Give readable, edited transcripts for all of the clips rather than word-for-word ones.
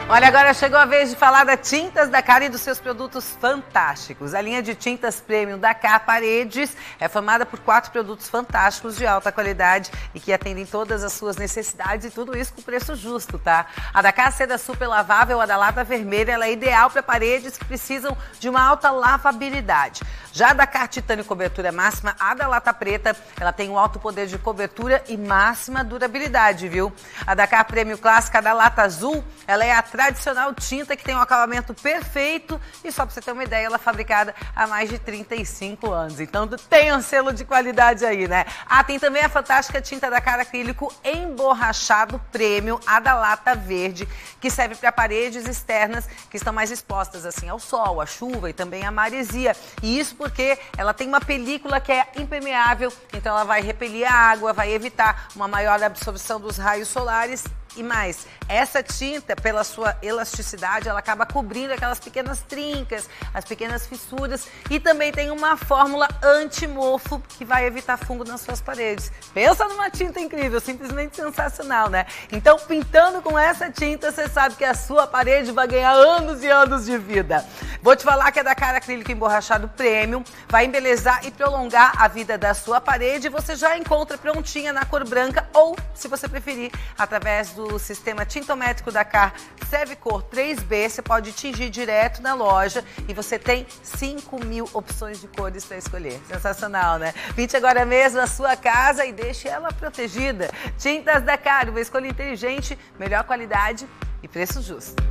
Olha, agora chegou a vez de falar da Tintas Dakar e dos seus produtos fantásticos. A linha de tintas premium Dakar Paredes é formada por 4 produtos fantásticos de alta qualidade e que atendem todas as suas necessidades e tudo isso com preço justo, tá? A Dakar Seda Super Lavável, a da lata vermelha, ela é ideal para paredes que precisam de uma alta lavabilidade. Já a Dakar Titânio Cobertura Máxima, a da lata preta, ela tem um alto poder de cobertura e máxima durabilidade, viu? A Dakar Premium Clássica da lata azul, ela é a tradicional tinta que tem um acabamento perfeito e só para você ter uma ideia, ela é fabricada há mais de 35 anos. Então tem um selo de qualidade aí, né? Ah, tem também a fantástica tinta Dakar acrílico emborrachado premium, a da lata verde, que serve para paredes externas que estão mais expostas assim ao sol, à chuva e também à maresia. E isso porque ela tem uma película que é impermeável, então ela vai repelir a água, vai evitar uma maior absorção dos raios solares. E mais, essa tinta, pela sua elasticidade, ela acaba cobrindo aquelas pequenas trincas, as pequenas fissuras e também tem uma fórmula anti-mofo que vai evitar fungo nas suas paredes. Pensa numa tinta incrível, simplesmente sensacional, né? Então, pintando com essa tinta, você sabe que a sua parede vai ganhar anos e anos de vida. Vou te falar que a Dakar Acrílico Emborrachado Premium vai embelezar e prolongar a vida da sua parede e você já encontra prontinha na cor branca ou, se você preferir, através do sistema tintométrico Dakar Sevcor 3B, você pode tingir direto na loja e você tem 5.000 opções de cores para escolher. Sensacional, né? Pinte agora mesmo a sua casa e deixe ela protegida. Tintas Dakar, uma escolha inteligente, melhor qualidade e preço justo.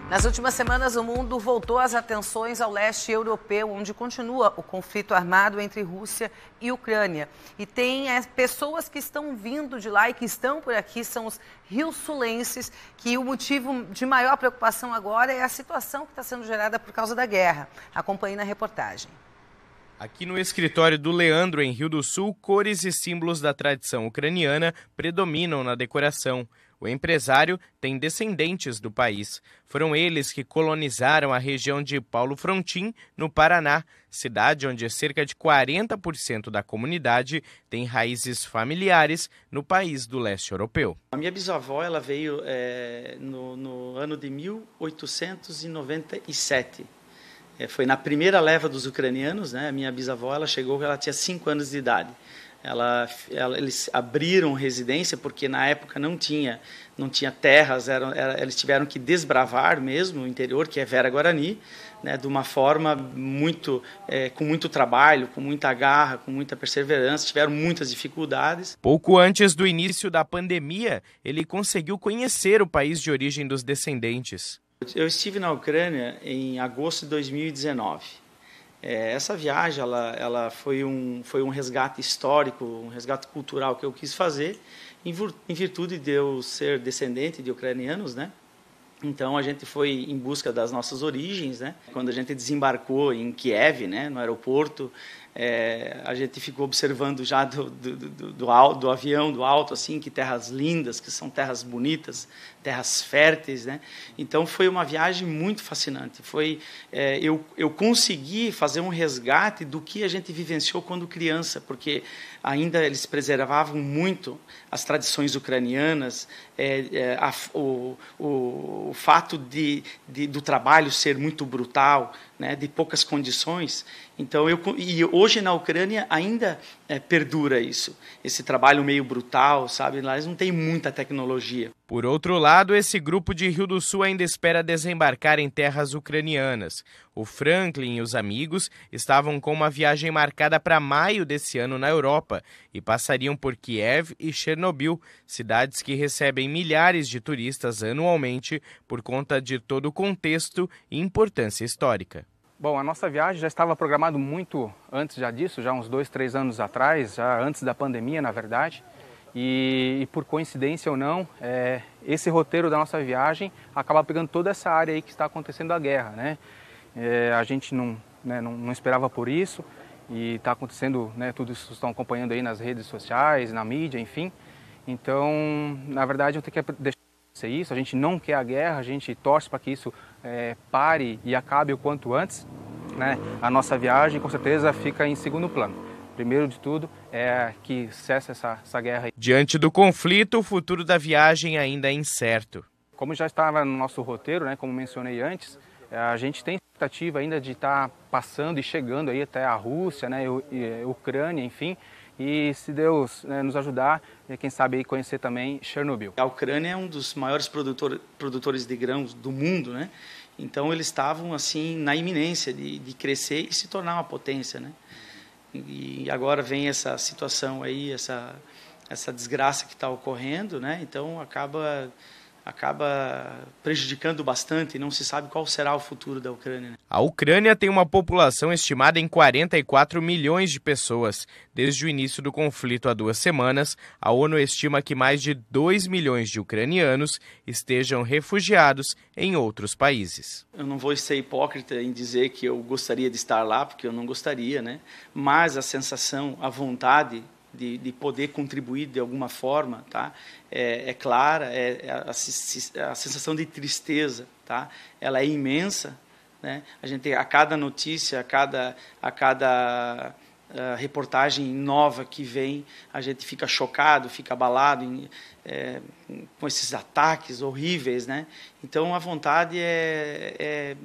Nas últimas semanas, o mundo voltou as atenções ao leste europeu, onde continua o conflito armado entre Rússia e Ucrânia. E tem pessoas que estão vindo de lá e que estão por aqui, são os rio-sulenses, que o motivo de maior preocupação agora é a situação que está sendo gerada por causa da guerra. Acompanhe na reportagem. Aqui no escritório do Leandro, em Rio do Sul, cores e símbolos da tradição ucraniana predominam na decoração. O empresário tem descendentes do país. Foram eles que colonizaram a região de Paulo Frontin, no Paraná, cidade onde cerca de 40% da comunidade tem raízes familiares no país do leste europeu. A minha bisavó ela veio no ano de 1897. Foi na primeira leva dos ucranianos, né? A minha bisavó ela chegou, ela tinha 5 anos de idade. Eles abriram residência porque na época não tinha terras, eles tiveram que desbravar mesmo o interior, que é Vera Guarani, né, de uma forma com muito trabalho, com muita garra, com muita perseverança, tiveram muitas dificuldades. Pouco antes do início da pandemia, ele conseguiu conhecer o país de origem dos descendentes. Eu estive na Ucrânia em agosto de 2019. Essa viagem ela foi um resgate histórico, um resgate cultural que eu quis fazer, em virtude de eu ser descendente de ucranianos, né? Então a gente foi em busca das nossas origens, né? Quando a gente desembarcou em Kiev, né, no aeroporto, a gente ficou observando já do avião, do alto, assim, que terras lindas, que são terras bonitas, terras férteis, né? Então foi uma viagem muito fascinante. Eu consegui fazer um resgate do que a gente vivenciou quando criança, porque ainda eles preservavam muito as tradições ucranianas, o fato do trabalho ser muito brutal, né, de poucas condições. Então, hoje na Ucrânia ainda perdura esse trabalho meio brutal, sabe? Lá eles não têm muita tecnologia. Por outro lado, esse grupo de Rio do Sul ainda espera desembarcar em terras ucranianas. O Franklin e os amigos estavam com uma viagem marcada para maio desse ano na Europa e passariam por Kiev e Chernobyl, cidades que recebem milhares de turistas anualmente por conta de todo o contexto e importância histórica. Bom, a nossa viagem já estava programada muito antes disso, já uns 2, 3 anos atrás, já antes da pandemia, na verdade. E por coincidência ou não, esse roteiro da nossa viagem acaba pegando toda essa área aí que está acontecendo a guerra, né? A gente não esperava por isso e está acontecendo, né, tudo isso estão acompanhando aí nas redes sociais, na mídia, enfim. Então, na verdade, eu tenho que deixar isso, a gente não quer a guerra, a gente torce para que isso pare e acabe o quanto antes, né? A nossa viagem, com certeza, fica em segundo plano. Primeiro de tudo é que cesse essa guerra. Diante do conflito, o futuro da viagem ainda é incerto. Como já estava no nosso roteiro, né, como mencionei antes, a gente tem expectativa ainda de estar passando e chegando aí até a Rússia, né, e Ucrânia, enfim, e se Deus, né, nos ajudar, quem sabe aí conhecer também Chernobyl. A Ucrânia é um dos maiores produtores de grãos do mundo, né? Então eles estavam assim na iminência de crescer e se tornar uma potência, né? E agora vem essa situação aí, essa desgraça que está ocorrendo, né? Então acaba prejudicando bastante e não se sabe qual será o futuro da Ucrânia. Né? A Ucrânia tem uma população estimada em 44 milhões de pessoas. Desde o início do conflito há 2 semanas, a ONU estima que mais de 2 milhões de ucranianos estejam refugiados em outros países. Eu não vou ser hipócrita em dizer que eu gostaria de estar lá, porque eu não gostaria, né? Mas a sensação, a vontade de poder contribuir de alguma forma, tá? É clara, a sensação de tristeza, tá? Ela é imensa, né? A gente, a cada notícia, a cada reportagem nova que vem, a gente fica chocado, fica abalado com esses ataques horríveis, né? Então a vontade é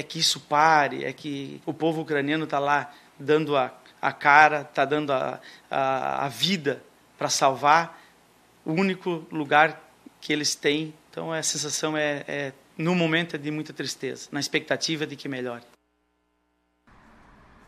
que isso pare, é que o povo ucraniano está lá dando a cara, está dando a vida para salvar o único lugar que eles têm. Então a sensação no momento é de muita tristeza, na expectativa de que melhore.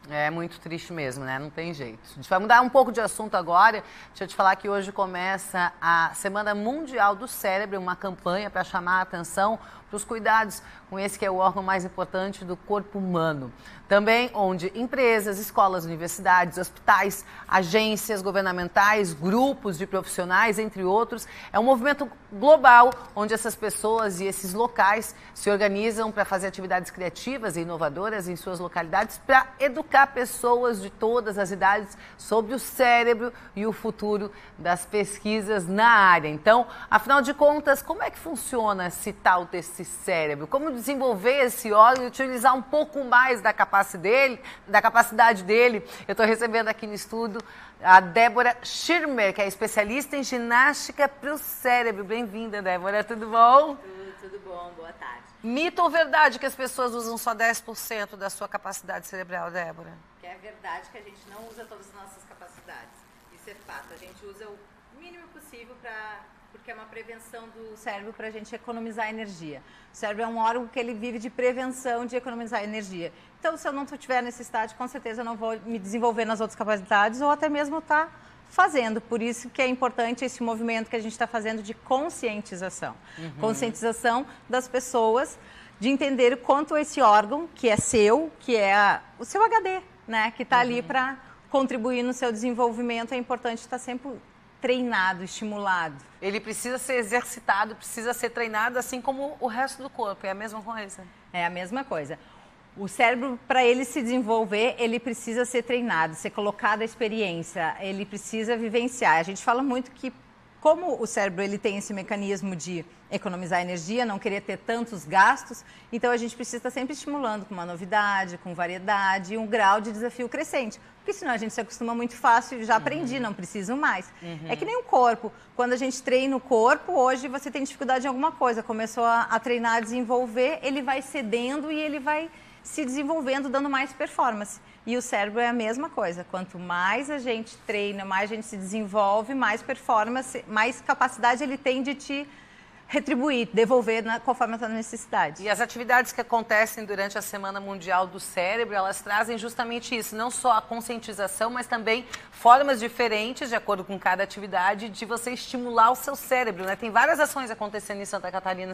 É muito triste mesmo, né? Não tem jeito. A gente vai mudar um pouco de assunto agora. Deixa eu te falar que hoje começa a Semana Mundial do Cérebro, uma campanha para chamar a atenção para os cuidados com esse que é o órgão mais importante do corpo humano. Também onde empresas, escolas, universidades, hospitais, agências governamentais, grupos de profissionais, entre outros, é um movimento global onde essas pessoas e esses locais se organizam para fazer atividades criativas e inovadoras em suas localidades para educar pessoas de todas as idades sobre o cérebro e o futuro das pesquisas na área. Então, afinal de contas, como é que funciona esse tal desse cérebro? Como desenvolver esse órgão e utilizar um pouco mais da capacidade dele? Eu estou recebendo aqui no estúdio a Débora Schirmer, que é especialista em ginástica para o cérebro. Bem-vinda, Débora. Tudo bom? Tudo bom. Boa tarde. Mito ou verdade que as pessoas usam só 10% da sua capacidade cerebral, Débora? Que é verdade que a gente não usa todas as nossas capacidades. Isso é fato. A gente usa o mínimo possível porque é uma prevenção do cérebro para a gente economizar energia. O cérebro é um órgão que ele vive de prevenção de economizar energia. Então, se eu não tiver necessidade, com certeza eu não vou me desenvolver nas outras capacidades ou até mesmo estar fazendo. Por isso que é importante esse movimento que a gente está fazendo de conscientização. Conscientização das pessoas de entender o quanto esse órgão, que é seu, que é o seu HD, né, que está ali para contribuir no seu desenvolvimento, é importante estar sempre treinado, estimulado. Ele precisa ser exercitado, precisa ser treinado, assim como o resto do corpo. É a mesma coisa? É a mesma coisa. O cérebro, para ele se desenvolver, ele precisa ser treinado, ser colocado à experiência, ele precisa vivenciar. A gente fala muito que, como o cérebro ele tem esse mecanismo de economizar energia, não querer ter tantos gastos, então a gente precisa estar sempre estimulando com uma novidade, com variedade e um grau de desafio crescente. Porque senão a gente se acostuma muito fácil, já aprendi, não preciso mais. É que nem o corpo. Quando a gente treina o corpo, hoje você tem dificuldade em alguma coisa, começou a treinar, a desenvolver, ele vai cedendo e ele vai se desenvolvendo, dando mais performance. E o cérebro é a mesma coisa. Quanto mais a gente treina, mais a gente se desenvolve, mais performance, mais capacidade ele tem de te retribuir, devolver conforme a sua necessidade. E as atividades que acontecem durante a Semana Mundial do Cérebro, elas trazem justamente isso, não só a conscientização, mas também formas diferentes, de acordo com cada atividade, de você estimular o seu cérebro, né? Tem várias ações acontecendo em Santa Catarina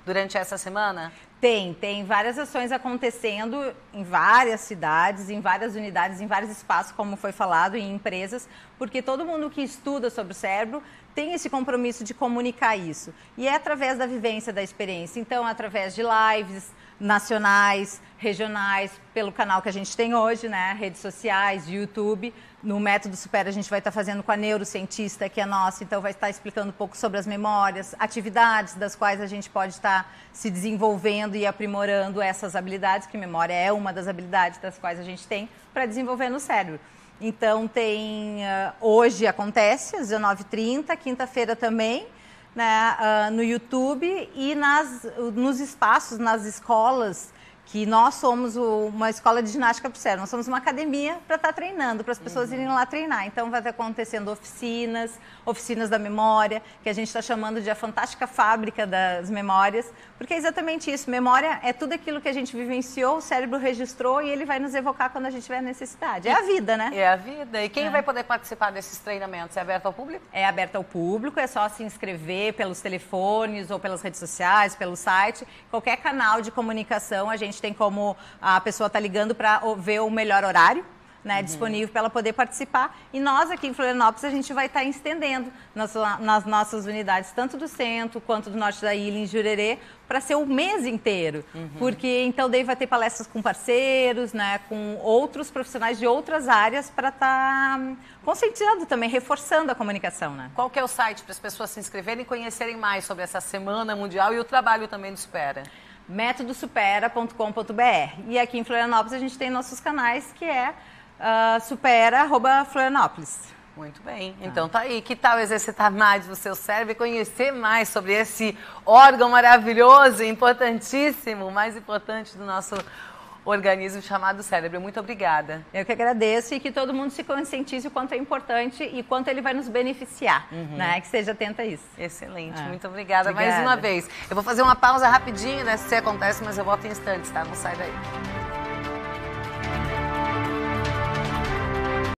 durante essa semana? Tem várias ações acontecendo em várias cidades, em várias unidades, em vários espaços, como foi falado, em empresas, porque todo mundo que estuda sobre o cérebro tem esse compromisso de comunicar isso. E é através da vivência, da experiência. Então, através de lives nacionais, regionais, pelo canal que a gente tem hoje, né? Redes sociais, YouTube. No Método Supera a gente vai estar fazendo com a neurocientista, que é nossa, então vai estar explicando um pouco sobre as memórias, atividades das quais a gente pode estar se desenvolvendo e aprimorando essas habilidades, que memória é uma das habilidades das quais a gente tem para desenvolver no cérebro. Então, hoje acontece, às 19h30, quinta-feira também, né, no YouTube e nos espaços, nas escolas, que nós somos uma escola de ginástica para o cérebro, nós somos uma academia para estar treinando, para as pessoas irem lá treinar. Então vai estar acontecendo oficinas da memória, que a gente está chamando de a fantástica fábrica das memórias, porque é exatamente isso, memória é tudo aquilo que a gente vivenciou, o cérebro registrou e ele vai nos evocar quando a gente tiver necessidade. É a vida, né? É a vida. E quem vai poder participar desses treinamentos? É aberto ao público? É aberto ao público, é só se inscrever pelos telefones ou pelas redes sociais, pelo site, qualquer canal de comunicação, a gente tem como a pessoa tá ligando para ver o melhor horário, né, disponível para ela poder participar. E nós aqui em Florianópolis a gente vai estar estendendo nas nossas unidades, tanto do centro quanto do norte da ilha, em Jurerê, para ser o mês inteiro. Porque então daí vai ter palestras com parceiros, né, com outros profissionais de outras áreas para estar conscientizando também, reforçando a comunicação, né? Qual que é o site para as pessoas se inscreverem e conhecerem mais sobre essa Semana Mundial e o trabalho também do Supera? metodosupera.com.br. E aqui em Florianópolis a gente tem nossos canais, que é supera@Florianópolis. Muito bem. Então tá aí. Que tal exercitar mais o seu cérebro e conhecer mais sobre esse órgão maravilhoso, importantíssimo, o mais importante do nosso organismo chamado cérebro. Muito obrigada. Eu que agradeço e que todo mundo se conscientize o quanto é importante e quanto ele vai nos beneficiar, né? Que seja atento a isso. Excelente. Muito obrigada mais uma vez. Eu vou fazer uma pausa rapidinho, né? Se acontece, mas eu volto em instantes, tá? Não sai daí.